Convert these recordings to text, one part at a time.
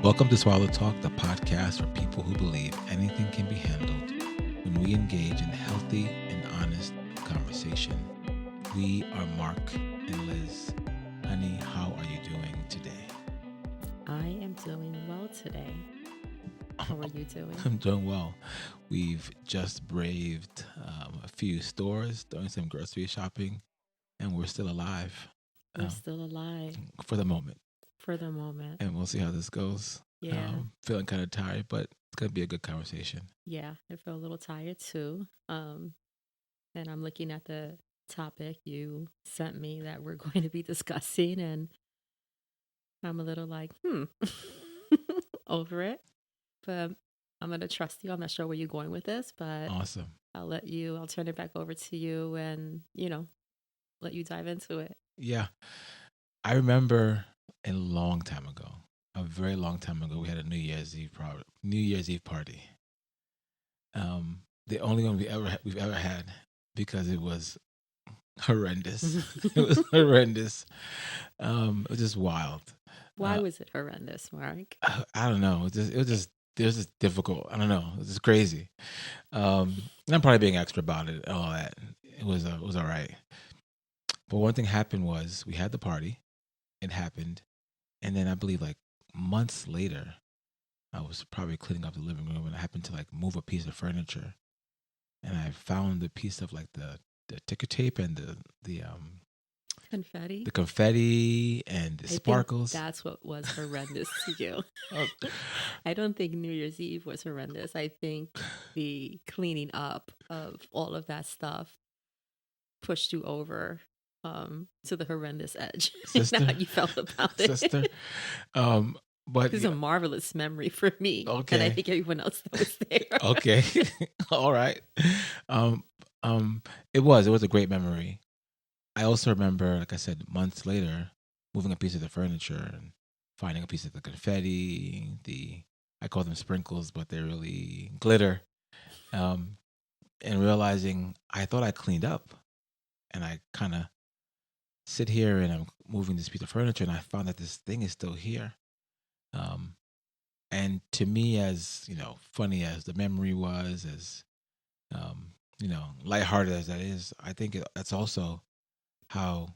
Welcome to SuazoTalk, the podcast for people who believe anything can be handled when we engage in healthy and honest conversation. We are Mark and Liz. Honey, how are you doing today? I am doing well today. How are you doing? I'm doing well. We've just braved a few stores, doing some grocery shopping, and we're still alive We're still alive for the moment. for the moment. And we'll see how this goes. Yeah. Feeling kind of tired, but it's going to be a good conversation. Yeah, I feel a little tired too. And I'm looking at the topic you sent me that we're going to be discussing, and I'm a little like, over it. But I'm going to trust you. I'm not sure where you're going with this, but Awesome. I'll turn it back over to you and, let you dive into it. Yeah. I remember a long time ago, a very long time ago, we had a New Year's Eve party. The only one we've ever had, because it was horrendous. It was horrendous. It was just wild. Why was it horrendous, Mark? I don't know. It was just difficult. I don't know. It was just crazy. I'm probably being extra about it and all that. It was all right. But one thing happened was we had the party. It happened. And then I believe like months later, I was probably cleaning up the living room and I happened to like move a piece of furniture. And I found a piece of like the ticker tape and the Confetti? the confetti and the I think sparkles. that's what was horrendous to you. Oh, I don't think New Year's Eve was horrendous. I think the cleaning up of all of that stuff pushed you over to the horrendous edge. Sister? How you felt about it. sister. But It's a marvelous memory for me. And I Okay. think everyone else that was there. Okay. All right. It was a great memory. I also remember, like I said, months later, moving a piece of the furniture and finding a piece of the confetti, I call them sprinkles, but they're really glitter. And realizing I thought I cleaned up, and I kind of sit here and I'm moving this piece of furniture, and I found that this thing is still here. And to me, as funny as the memory was, as lighthearted as that is, I think that's also how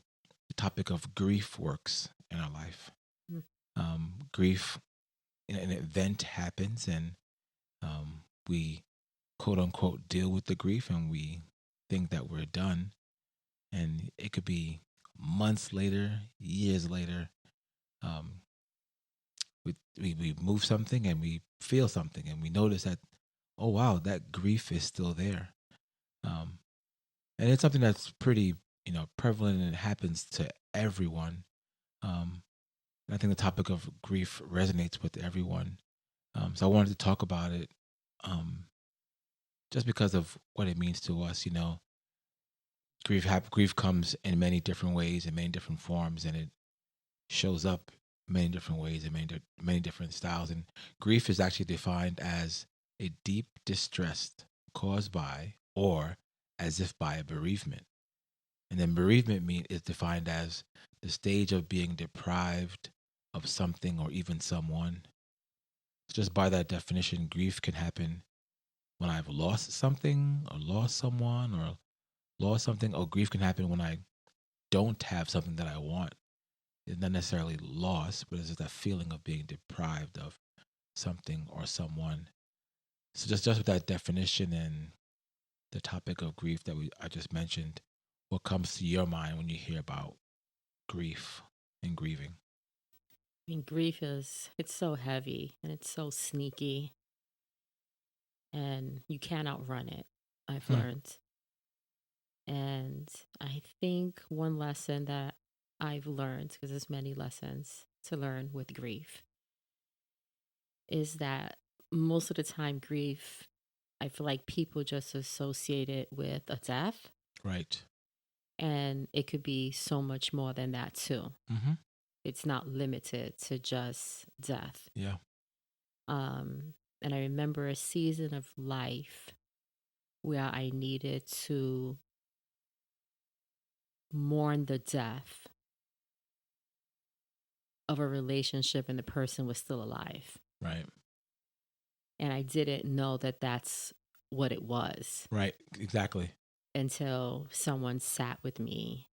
the topic of grief works in our life. Mm. Grief, an event happens, and we quote unquote deal with the grief, and we think that we're done. And it could be months later, years later. We move something and we feel something, and we notice that, oh wow, that grief is still there. And it's something that's pretty prevalent, and it happens to everyone. And I think the topic of grief resonates with everyone. So I wanted to talk about it, just because of what it means to us. Grief comes in many different ways, in many different forms, and it shows up many different ways and many different styles. And grief is actually defined as a deep distress caused by or as if by a bereavement. And then bereavement is defined as the stage of being deprived of something or even someone. Just by that definition, grief can happen when I've lost something or lost someone or lost something, or grief can happen when I don't have something that I want. It's not necessarily loss, but it's just that feeling of being deprived of something or someone. So just with that definition and the topic of grief that I just mentioned, what comes to your mind when you hear about grief and grieving? I mean, grief it's so heavy and it's so sneaky, and you can't outrun it, I've learned. And I think one lesson that I've learned, because there's many lessons to learn with grief, is that most of the time grief, I feel like people just associate it with a death, Right. and it could be so much more than that too. Mm-hmm. It's not limited to just death. Yeah. And I remember a season of life where I needed to mourn the death of a relationship and the person was still alive. Right. And I didn't know that that's what it was Right. Exactly. until someone sat with me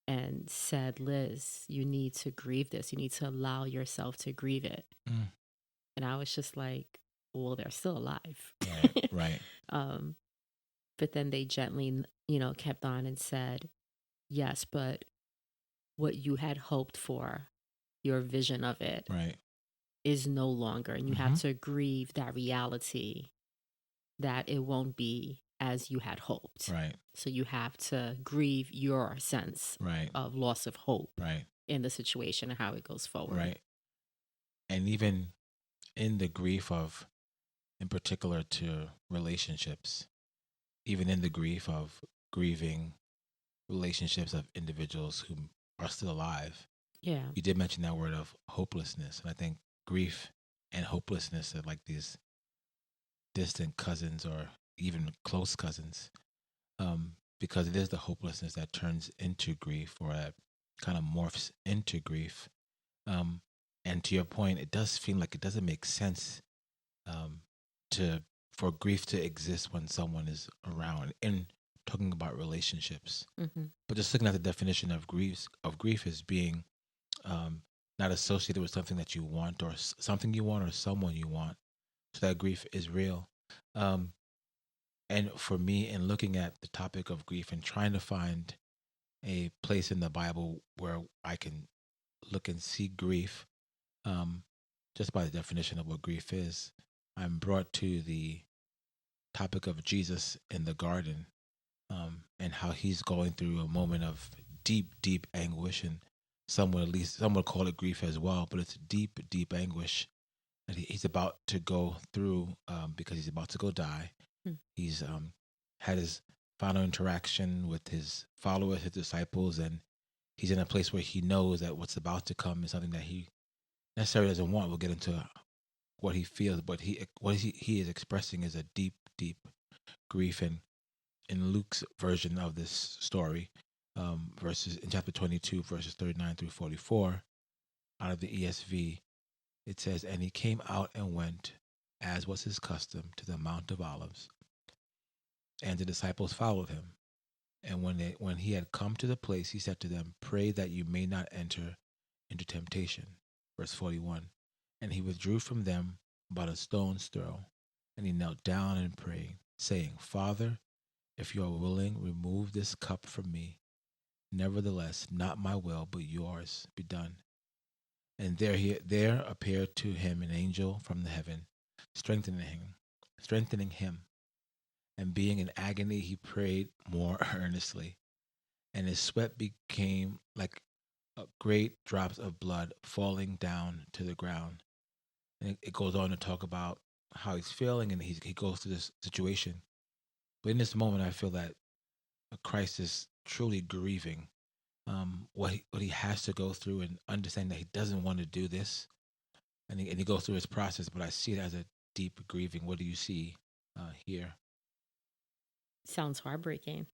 and said, Liz, you need to grieve this. You need to allow yourself to grieve it. Mm. And I was just like, well, they're still alive. Right. Right. But then they gently, kept on and said, yes, but what you had hoped for, your vision of it, Right. is no longer. And you have to grieve that reality that it won't be as you had hoped. Right. So you have to grieve your sense Right. of loss of hope Right. in the situation and how it goes forward. Right. And even in the grief of, in particular to relationships, even in the grief of grieving relationships of individuals who are still alive, Yeah. you did mention that word of hopelessness. And I think grief and hopelessness are like these distant cousins or even close cousins, because it is the hopelessness that turns into grief or that kind of morphs into grief. And to your point, it does feel like it doesn't make sense for grief to exist when someone is around. And talking about relationships, but just looking at the definition of grief as being not associated with something that you want or something you want or someone you want. So that grief is real. And for me, in looking at the topic of grief and trying to find a place in the Bible where I can look and see grief, just by the definition of what grief is, I'm brought to the topic of Jesus in the garden, and how he's going through a moment of deep, deep anguish. And some would call it grief as well, but it's deep, deep anguish that he's about to go through, because he's about to go die. He's had his final interaction with his followers, his disciples, and he's in a place where he knows that what's about to come is something that he necessarily doesn't want. We'll get into what he feels, but what he is expressing is a deep, deep grief. And in Luke's version of this story, verses in chapter 22, verses 39 through 44, out of the ESV, it says, "And he came out and went, as was his custom, to the Mount of Olives. And the disciples followed him. And when he had come to the place, he said to them, 'Pray that you may not enter into temptation.'" Verse 41. "And he withdrew from them about a stone's throw, and he knelt down and prayed, saying, 'Father, if you are willing, remove this cup from me. Nevertheless, not my will, but yours be done.' And there appeared to him an angel from the heaven, strengthening him. And being in agony, he prayed more earnestly, and his sweat became like great drops of blood falling down to the ground." And it goes on to talk about how he's feeling, and he goes through this situation. But in this moment, I feel that Christ is truly grieving what he has to go through, and understand that he doesn't want to do this, and he goes through his process. But I see it as a deep grieving. What do you see here? Sounds heartbreaking.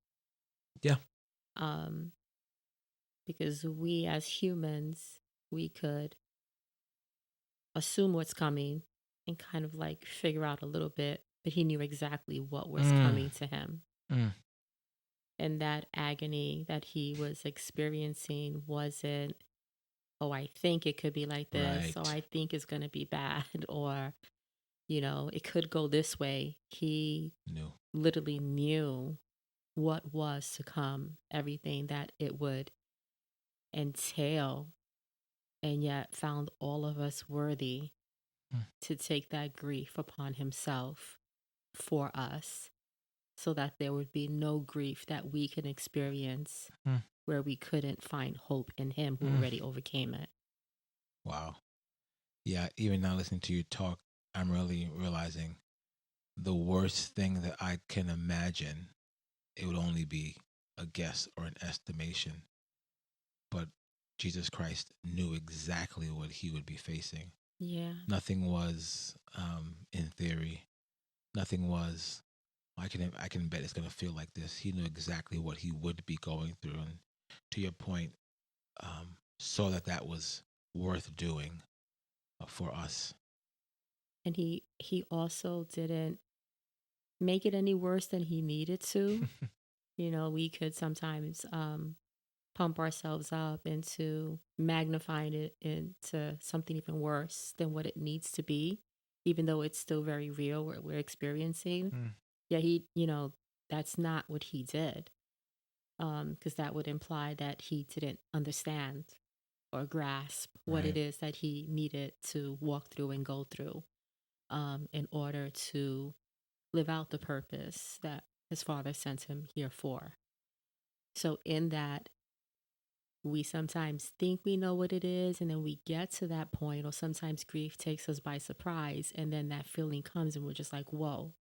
Yeah. Because we as humans, we could assume what's coming and kind of like figure out a little bit, but he knew exactly what was coming to him. And that agony that he was experiencing wasn't, oh, I think it could be like this, Right. or I think it's going to be bad, or, it could go this way. He literally knew what was to come, everything that it would entail, and yet found all of us worthy to take that grief upon himself for us, so that there would be no grief that we can experience where we couldn't find hope in him who already overcame it. Wow. Yeah, even now listening to you talk, I'm really realizing the worst thing that I can imagine, it would only be a guess or an estimation. But Jesus Christ knew exactly what he would be facing. Yeah. Nothing was, in theory, nothing was, I can bet it's going to feel like this. He knew exactly what he would be going through. And to your point, saw that was worth doing for us. And he also didn't make it any worse than he needed to. We could sometimes pump ourselves up into magnifying it into something even worse than what it needs to be, even though it's still very real what we're experiencing. Yeah, that's not what he did, because that would imply that he didn't understand or grasp what it is that he needed to walk through and go through in order to live out the purpose that his Father sent him here for. So in that, we sometimes think we know what it is, and then we get to that point, or sometimes grief takes us by surprise, and then that feeling comes and we're just like, whoa.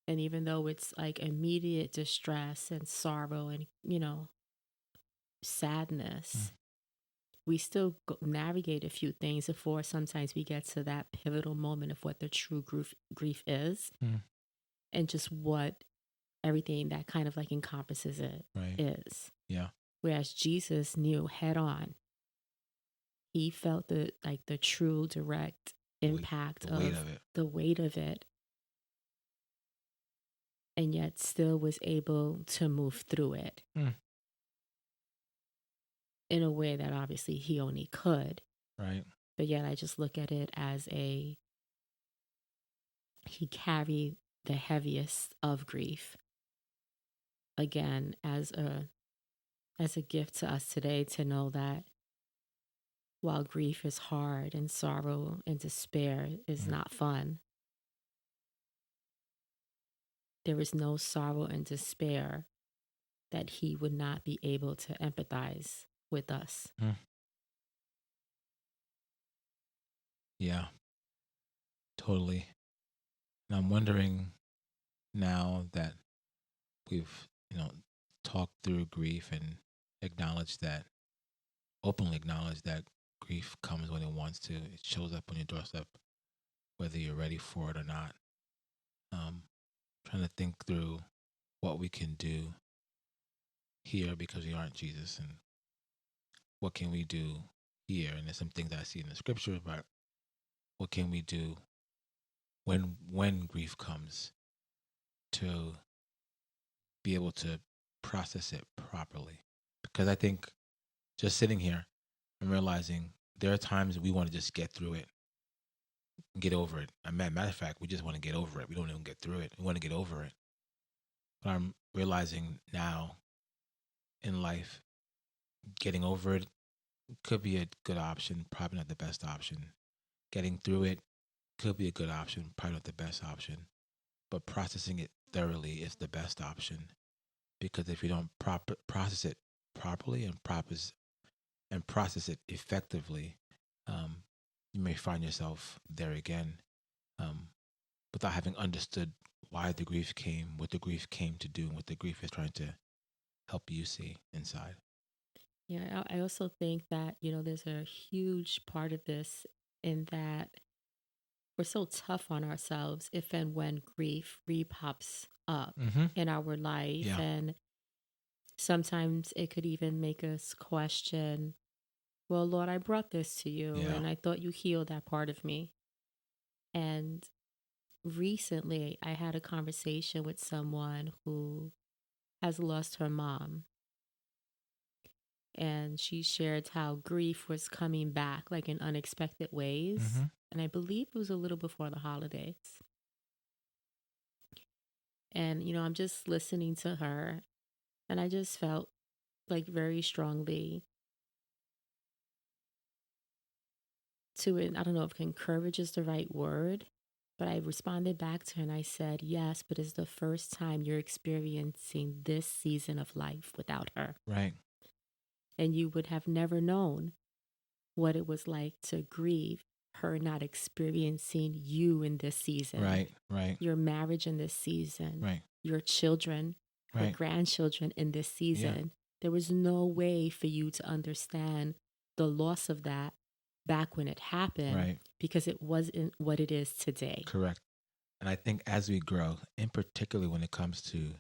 And even though it's like immediate distress and sorrow and, sadness, we still navigate a few things before sometimes we get to that pivotal moment of what the true grief is, and just what everything that kind of like encompasses it is. Yeah. Whereas Jesus knew head on. He felt the true direct impact of the weight of it, and yet still was able to move through it in a way that obviously he only could. Right. But yet I just look at it as he carried the heaviest of grief. Again, as a gift to us today to know that while grief is hard and sorrow and despair is not fun, there is no sorrow and despair that he would not be able to empathize with us. Yeah, totally. And I'm wondering now that we've, talked through grief and openly acknowledged that grief comes when it wants to. It shows up on your doorstep, whether you're ready for it or not. Trying to think through what we can do here because we aren't Jesus, and what can we do here. And there's some things I see in the scripture, but what can we do when grief comes to be able to process it properly? Because I think just sitting here and realizing there are times we want to just get through it, get over it. Matter of fact, we just want to get over it. We don't even get through it. We want to get over it. But I'm realizing now in life, getting over it could be a good option, probably not the best option. Getting through it could be a good option, probably not the best option. But processing it thoroughly is the best option. Because if you don't process it properly and process it effectively, you may find yourself there again without having understood why the grief came, what the grief came to do, and what the grief is trying to help you see inside. Yeah, I also think that, there's a huge part of this in that we're so tough on ourselves if and when grief repops up in our life. Yeah. And sometimes it could even make us question, well, Lord, I brought this to you and I thought you healed that part of me. And recently I had a conversation with someone who has lost her mom. And she shared how grief was coming back like in unexpected ways. And I believe it was a little before the holidays. And, I'm just listening to her, and I just felt like very strongly to it. I don't know if encourage is the right word, but I responded back to her and I said, yes, but it's the first time you're experiencing this season of life without her. Right. And you would have never known what it was like to grieve her not experiencing you in this season. Right. Your marriage in this season. Right. Your children, her grandchildren in this season. Yeah. There was no way for you to understand the loss of that back when it happened because it wasn't what it is today. Correct. And I think as we grow, and particularly when it comes to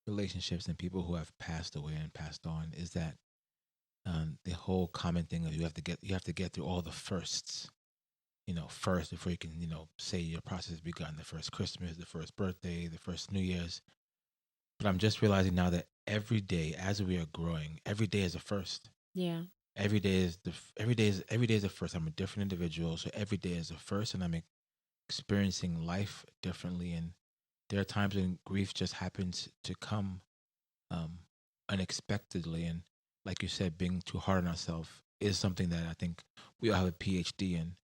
relationships and people who have passed away and passed on, is that the whole common thing of you have to get through all the firsts, first before you can, say your process has begun. The first Christmas, the first birthday, the first New Year's. But I'm just realizing now that every day, as we are growing, every day is a first. Yeah. Every day is a first. I'm a different individual, so every day is a first, and I'm experiencing life differently. And there are times when grief just happens to come um, unexpectedly, and like you said, being too hard on ourselves is something that I think we all have a PhD in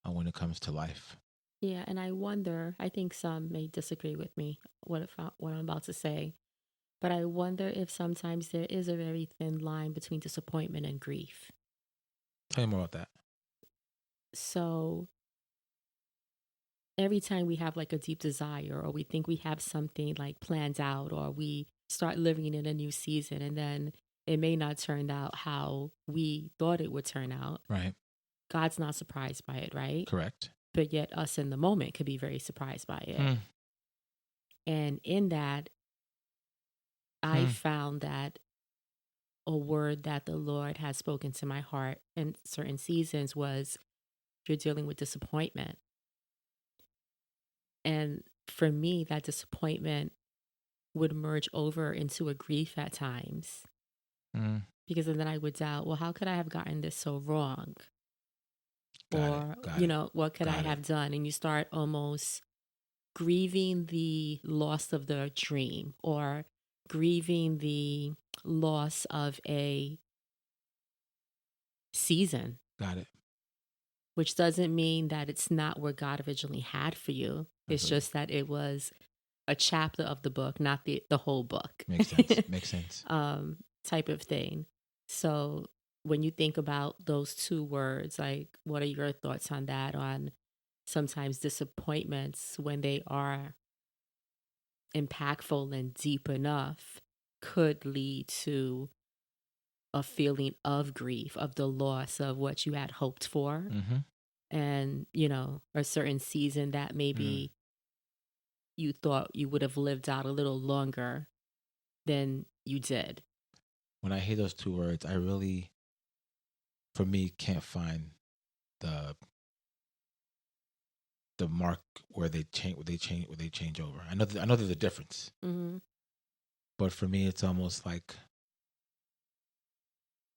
when it comes to life. Yeah, and I wonder, I think some may disagree with me what I'm about to say, but I wonder if sometimes there is a very thin line between disappointment and grief. Tell me more about that. So every time we have like a deep desire, or we think we have something like planned out, or we start living in a new season, and then it may not turn out how we thought it would turn out. Right. God's not surprised by it, right? Correct. But yet us in the moment could be very surprised by it. Hmm. And in that, I found that a word that the Lord has spoken to my heart in certain seasons was, you're dealing with disappointment. And for me, that disappointment would merge over into a grief at times, because then I would doubt, well, how could I have gotten this so wrong? Or, what could I have done? And you start almost grieving the loss of the dream, or grieving the loss of a season. Got it. Which doesn't mean that it's not where God originally had for you. It's just that it was a chapter of the book, not the whole book. Makes sense. Makes sense. Type of thing. So when you think about those two words, like, what are your thoughts on that? On sometimes disappointments, when they are impactful and deep enough, could lead to a feeling of grief, of the loss of what you had hoped for. And, a certain season that maybe you thought you would have lived out a little longer than you did. When I hear those two words, I really, for me, can't find the mark where they change over. I know there's a difference. But for me, it's almost like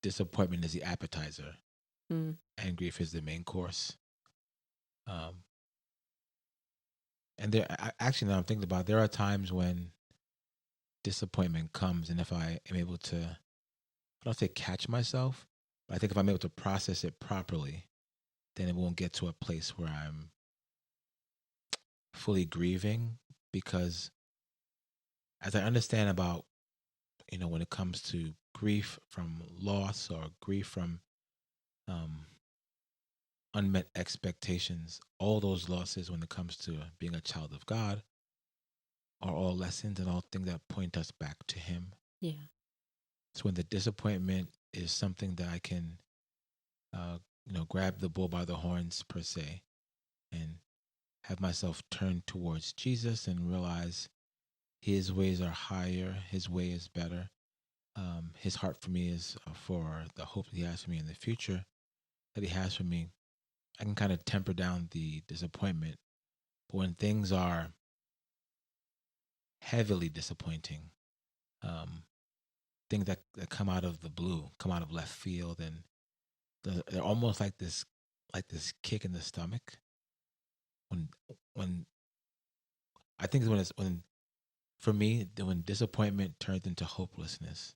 disappointment is the appetizer, and grief is the main course. And actually, now I'm thinking about it, there are times when disappointment comes, and if I am able to, I don't say catch myself, but I think if I'm able to process it properly, then it won't get to a place where I'm fully grieving. Because as I understand about, when it comes to grief from loss, or grief from unmet expectations, all those losses when it comes to being a child of God are all lessons and all things that point us back to Him. Yeah. So when the disappointment is something that I can, grab the bull by the horns per se, and have myself turn towards Jesus and realize His ways are higher, His way is better. His heart for me is for the hope that He has for me in the future, that He has for me. I can kind of temper down the disappointment. But when things are heavily disappointing, things that come out of the blue, come out of left field, and they're almost like this kick in the stomach. When I think for me, when disappointment turns into hopelessness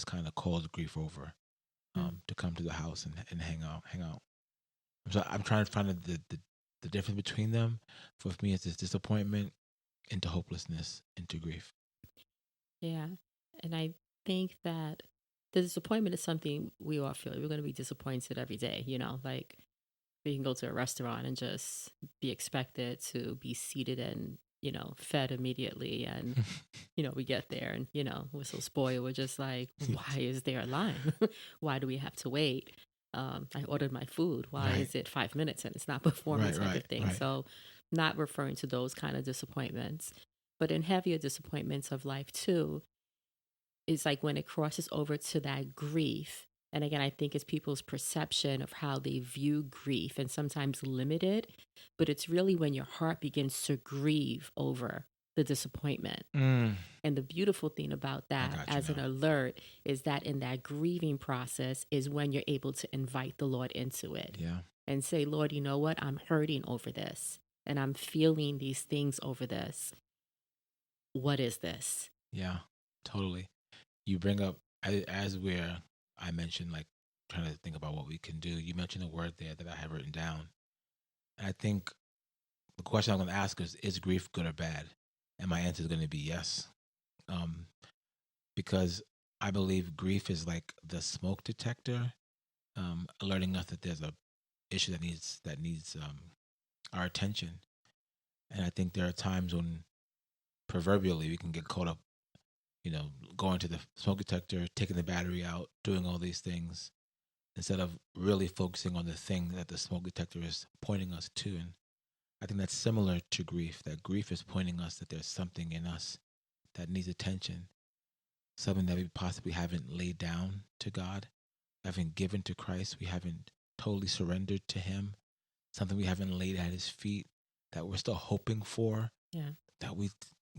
kind of calls grief over, to come to the house and hang out. So I'm trying to find the difference between them. For me, it's this disappointment into hopelessness, into grief. Yeah. And I think that the disappointment is something we all feel. We're going to be disappointed every day, like we can go to a restaurant and just be expected to be seated and, fed immediately. And, we get there and, we're so spoiled. We're just like, why is there a line? Why do we have to wait? I ordered my food. Why is it 5 minutes and it's not before me, type of thing? Right. So not referring to those kind of disappointments, but in heavier disappointments of life too, it's like when it crosses over to that grief, And again, I think it's people's perception of how they view grief and sometimes limited, but it's really when your heart begins to grieve over the disappointment. Mm, And the beautiful thing about I that got you as an now. alert is that in that grieving process is when you're able to invite the Lord into it Yeah. and say, Lord, you know what? I'm hurting over this and I'm feeling these things over this. What is this? Yeah. Totally. You bring up, as where I mentioned, like trying to think about what we can do. You mentioned a word there that I have written down. And I think the question I'm going to ask is grief good or bad? And my answer is going to be yes. Um, because I believe grief is like the smoke detector, alerting us that there's a issue that needs our attention. And I think there are times when proverbially we can get caught up, going to the smoke detector, taking the battery out, doing all these things instead of really focusing on the thing that the smoke detector is pointing us to. And I think that's similar to grief, that grief is pointing us that there's something in us that needs attention, something that we possibly haven't laid down to God, haven't given to Christ, we haven't totally surrendered to Him, something we haven't laid at His feet that we're still hoping for, Yeah. that we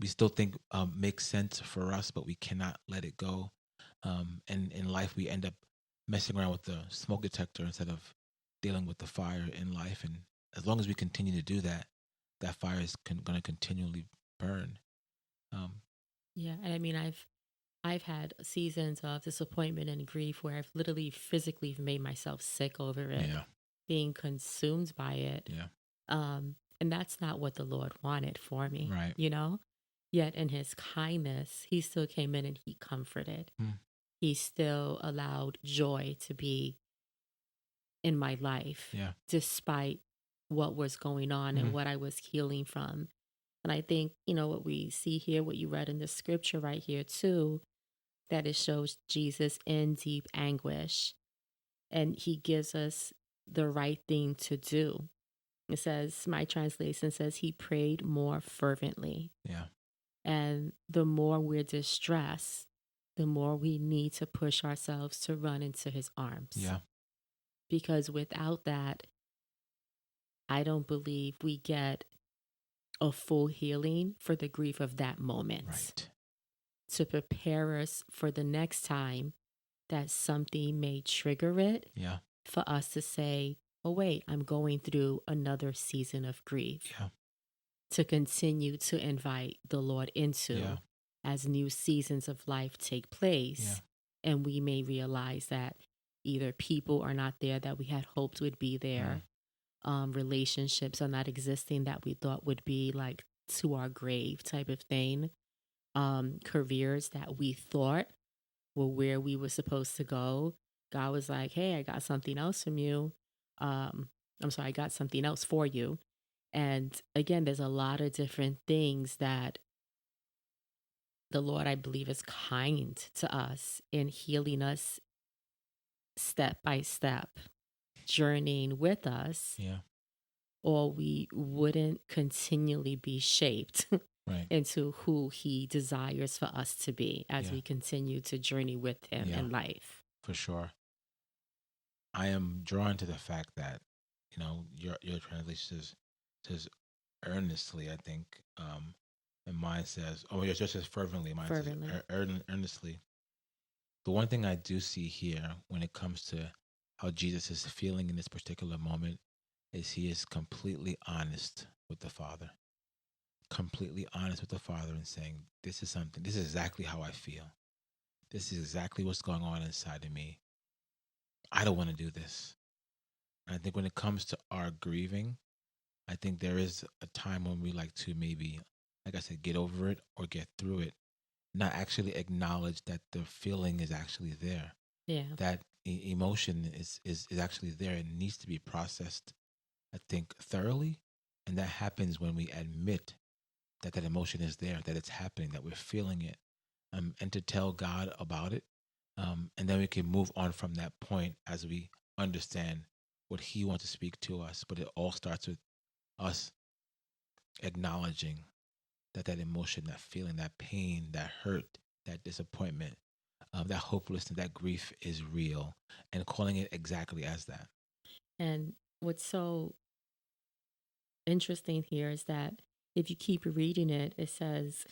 still think makes sense for us, but we cannot let it go. And in life, we end up messing around with the smoke detector instead of dealing with the fire in life. And as long as we continue to do that, that fire is going to continually burn. Um, Yeah. And I mean, I've had seasons of disappointment and grief where I've literally physically made myself sick over it, yeah, being consumed by it. yeah, And that's not what the Lord wanted for me, right. you know? Yet in his kindness, he still came in and he comforted. Mm, He still allowed joy to be in my life, yeah, despite what was going on and mm, what I was healing from. And I think, what we see here, what you read in the scripture right here too, that it shows Jesus in deep anguish and he gives us the right thing to do. It says, my translation says, he prayed more fervently. yeah, And the more we're distressed, the more we need to push ourselves to run into his arms. yeah, Because without that, I don't believe we get a full healing for the grief of that moment right. to prepare us for the next time that something may trigger it Yeah, for us to say, oh, wait, I'm going through another season of grief yeah, to continue to invite the Lord into yeah, as new seasons of life take yeah, place. And we may realize that either people are not there that we had hoped would be mm, there, relationships are not existing that we thought would be like to our grave type of thing, careers that we thought were where we were supposed to go. God was like, hey, I got something else from you. I'm sorry, I got something else for you. And again, there's a lot of different things that the Lord, I believe, is kind to us in healing us step by step, journeying with us, yeah, or we wouldn't continually be shaped right. into who He desires for us to be as Yeah, we continue to journey with Him yeah, in life. for sure. I am drawn to the fact that your translation says earnestly. I think, and mine says, oh, yours just says fervently. Mine says Fervently. earnestly. The one thing I do see here when it comes to how Jesus is feeling in this particular moment is he is completely honest with the Father, completely honest with the Father, and saying, "This is something. This is exactly how I feel. This is exactly what's going on inside of me. I don't want to do this." And I think when it comes to our grieving, I think there is a time when we like to maybe, like I said, get over it or get through it, not actually acknowledge that the feeling is actually there. Yeah. That emotion is actually there and needs to be processed, I think, thoroughly. And that happens when we admit that that emotion is there, that it's happening, that we're feeling it, and to tell God about it. And then we can move on from that point as we understand what He wants to speak to us. But it all starts with us acknowledging that that emotion, that feeling, that pain, that hurt, that disappointment, that hopelessness, that grief is real, and calling it exactly as that. And what's so interesting here is that if you keep reading it, it says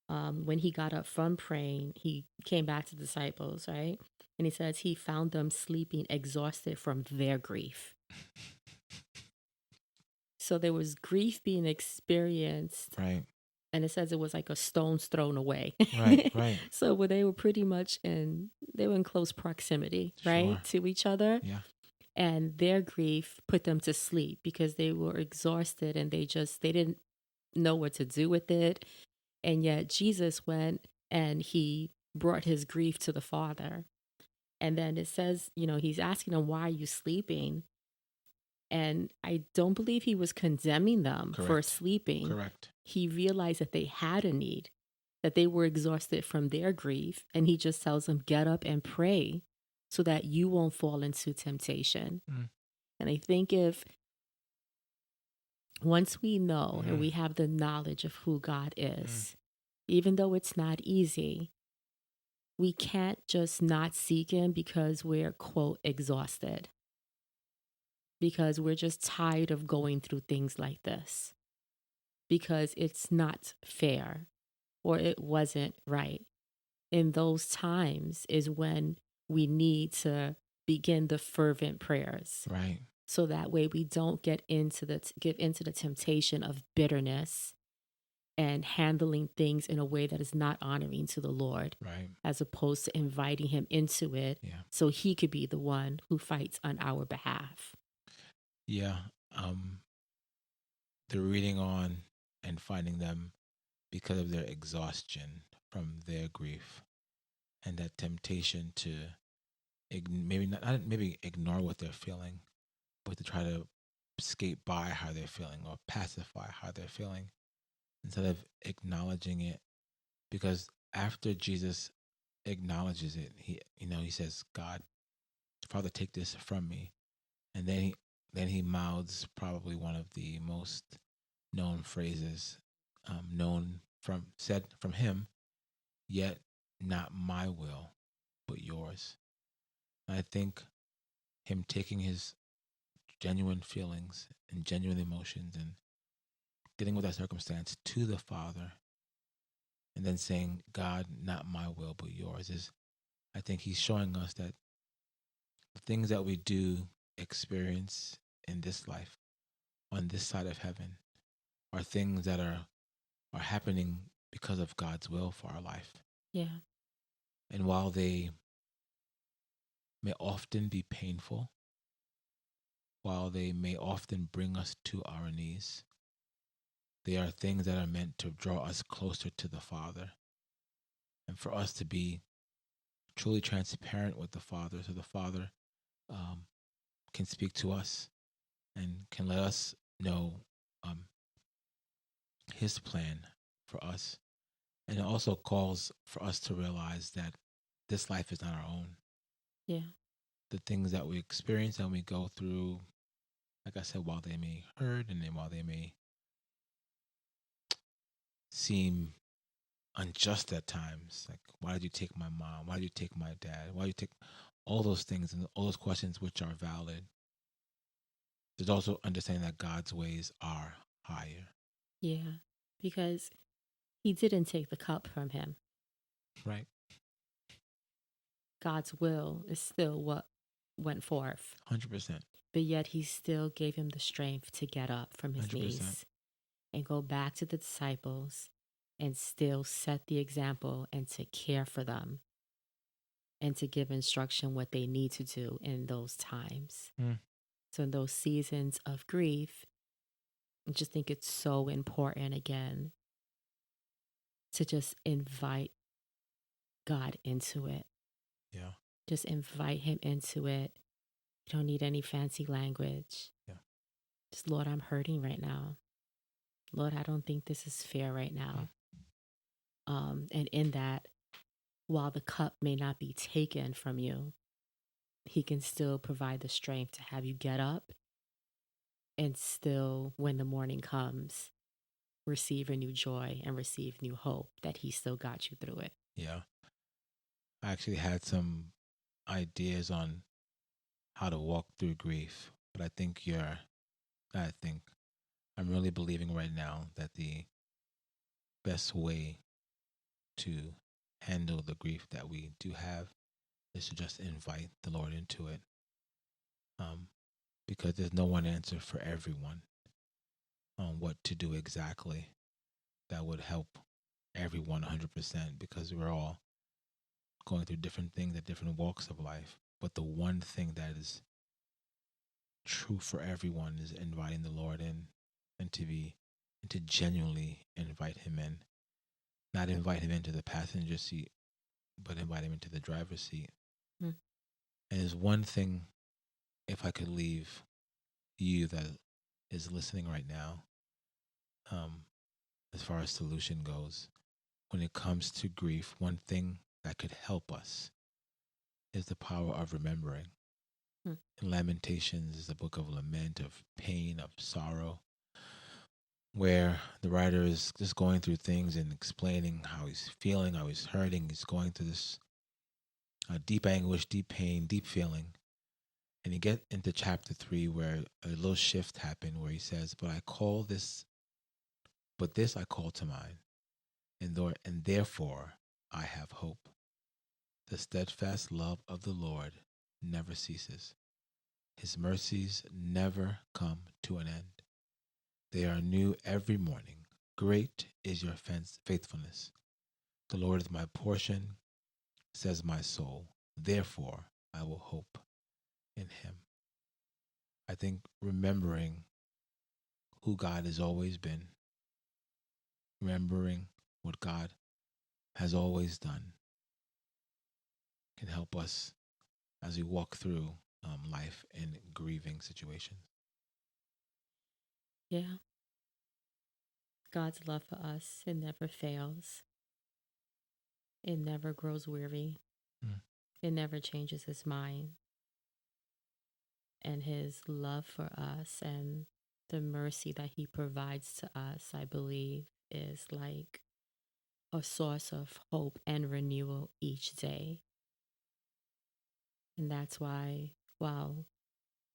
when he got up from praying, he came back to the disciples, right? And he says he found them sleeping, exhausted from their grief. So there was grief being experienced. Right. And it says it was like a stone's thrown away. Right, right. So where they were pretty much they were in close proximity, right, to each other. Yeah. And their grief put them to sleep because they were exhausted and they didn't know what to do with it. And yet Jesus went and he brought his grief to the Father. And then it says, he's asking them, why are you sleeping? And I don't believe he was condemning them for sleeping. Correct. He realized that they had a need, that they were exhausted from their grief. And he just tells them, get up and pray so that you won't fall into temptation. And I think if once we know and we have the knowledge of who God is, even though it's not easy, we can't just not seek him because we're, quote, exhausted. Because we're just tired of going through things like this. Because it's not fair or it wasn't right. In those times is when we need to begin the fervent prayers. Right. So that way we don't give into the temptation of bitterness and handling things in a way that is not honoring to the Lord. Right. As opposed to inviting him into it so he could be the one who fights on our behalf. Yeah. The reading on and finding them because of their exhaustion from their grief and that temptation to maybe ignore what they're feeling, but to try to skate by how they're feeling or pacify how they're feeling instead of acknowledging it. Because after Jesus acknowledges it, he says, God, Father, take this from me. And then he mouths probably one of the most known phrases said from him, yet not my will, but yours. And I think him taking his genuine feelings and genuine emotions and dealing with that circumstance to the Father and then saying, God, not my will, but yours, is, I think he's showing us that the things that we do experience in this life, on this side of heaven, are things that are happening because of God's will for our life. Yeah. And while they may often be painful, while they may often bring us to our knees, they are things that are meant to draw us closer to the Father and for us to be truly transparent with the Father so the Father can speak to us and can let us know his plan for us. And it also calls for us to realize that this life is not our own. Yeah. The things that we experience and we go through, like I said, while they may hurt and then while they may seem unjust at times, like, why did you take my mom? Why did you take my dad? Why did you take all those things and all those questions which are valid? There's also understanding that God's ways are higher. Yeah, because he didn't take the cup from him. Right. God's will is still what went forth. 100%. But yet he still gave him the strength to get up from his 100%. Knees and go back to the disciples and still set the example and to care for them and to give instruction what they need to do in those times. So in those seasons of grief, I just think it's so important, again, to just invite God into it. Yeah. Just invite him into it. You don't need any fancy language. Yeah. Just, Lord, I'm hurting right now. Lord, I don't think this is fair right now. And in that, while the cup may not be taken from you, he can still provide the strength to have you get up and still, when the morning comes, receive a new joy and receive new hope that he still got you through it. Yeah. I actually had some ideas on how to walk through grief, but I think I'm really believing right now that the best way to handle the grief that we do have is to just invite the Lord into it. Um, because there's no one answer for everyone on what to do exactly that would help everyone 100%, because we're all going through different things at different walks of life. But the one thing that is true for everyone is inviting the Lord in, and to genuinely invite him in. Not invite him into the passenger seat, but invite him into the driver's seat. Mm. And there's one thing, if I could leave you that is listening right now, as far as solution goes, when it comes to grief, one thing that could help us is the power of remembering. Mm. Lamentations is a book of lament, of pain, of sorrow, where the writer is just going through things and explaining how he's feeling, how he's hurting. He's going through this deep anguish, deep pain, deep feeling. And you get into chapter 3 where a little shift happened where he says, but this I call to mind, and therefore I have hope. The steadfast love of the Lord never ceases. His mercies never come to an end. They are new every morning. Great is your faithfulness. The Lord is my portion, says my soul. Therefore I will hope in him. I think remembering who God has always been, remembering what God has always done, can help us as we walk through life in grieving situations. Yeah. God's love for us, it never fails. It never grows weary. Mm. It never changes his mind. And his love for us and the mercy that he provides to us, I believe, is like a source of hope and renewal each day. And that's why, while,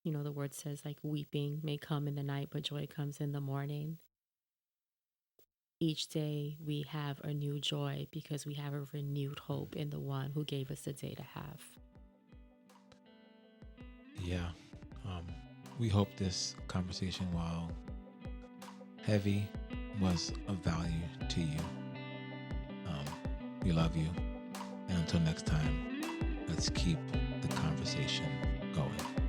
the word says like weeping may come in the night, but joy comes in the morning. Each day we have a new joy because we have a renewed hope in the one who gave us the day to have. Yeah. We hope this conversation, while heavy, was of value to you. We love you. And until next time, let's keep the conversation going.